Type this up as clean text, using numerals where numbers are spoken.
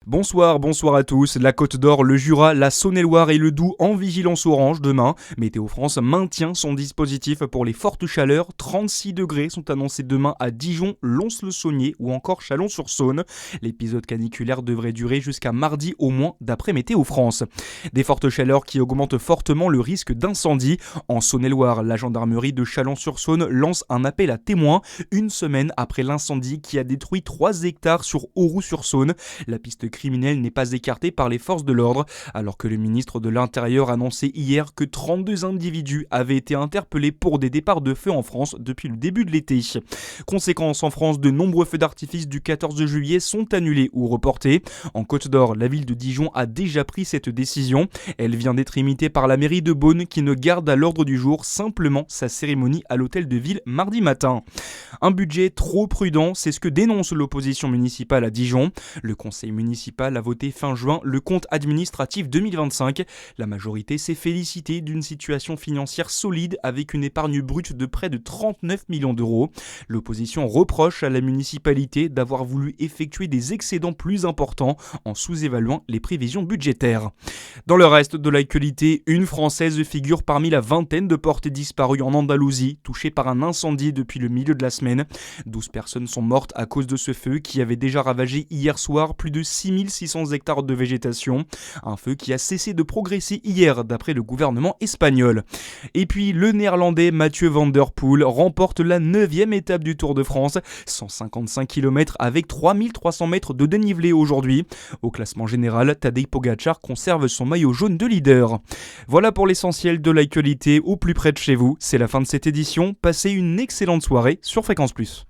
Bonsoir à tous. La Côte d'Or, le Jura, la Saône-et-Loire et le Doubs en vigilance orange demain. Météo France maintient son dispositif pour les fortes chaleurs. 36 degrés sont annoncés demain à Dijon, Lons-le-Saunier ou encore Chalon-sur-Saône. L'épisode caniculaire devrait durer jusqu'à mardi au moins d'après Météo France. Des fortes chaleurs qui augmentent fortement le risque d'incendie. En Saône-et-Loire, la gendarmerie de Chalon-sur-Saône lance un appel à témoins une semaine après l'incendie qui a détruit 3 hectares sur Auroux-sur-Saône. La piste criminelle n'est pas écartée par les forces de l'ordre, alors que le ministre de l'Intérieur annonçait hier que 32 individus avaient été interpellés pour des départs de feu en France depuis le début de l'été. Conséquence, en France, de nombreux feux d'artifice du 14 juillet sont annulés ou reportés. En Côte d'Or, la ville de Dijon a déjà pris cette décision. Elle vient d'être imitée par la mairie de Beaune qui ne garde à l'ordre du jour simplement sa cérémonie à l'hôtel de ville mardi matin. Un budget trop prudent, c'est ce que dénonce l'opposition municipale à Dijon. Le conseil municipal a voté fin juin le compte administratif 2025. La majorité s'est félicitée d'une situation financière solide avec une épargne brute de près de 39 millions d'euros. L'opposition reproche à la municipalité d'avoir voulu effectuer des excédents plus importants en sous-évaluant les prévisions budgétaires. Dans le reste de l'actualité, une Française figure parmi la vingtaine de portées disparues en Andalousie, touchées par un incendie depuis le milieu de la semaine. 12 personnes sont mortes à cause de ce feu qui avait déjà ravagé hier soir plus de 6600 hectares de végétation. Un feu qui a cessé de progresser hier d'après le gouvernement espagnol. Et puis le néerlandais Mathieu van der Poel remporte la 9e étape du Tour de France, 155 km avec 3300 mètres de dénivelé aujourd'hui. Au classement général, Tadej Pogačar conserve son maillot jaune de leader. Voilà pour l'essentiel de l'actualité au plus près de chez vous. C'est la fin de cette édition. Passez une excellente soirée sur Fréquence Plus.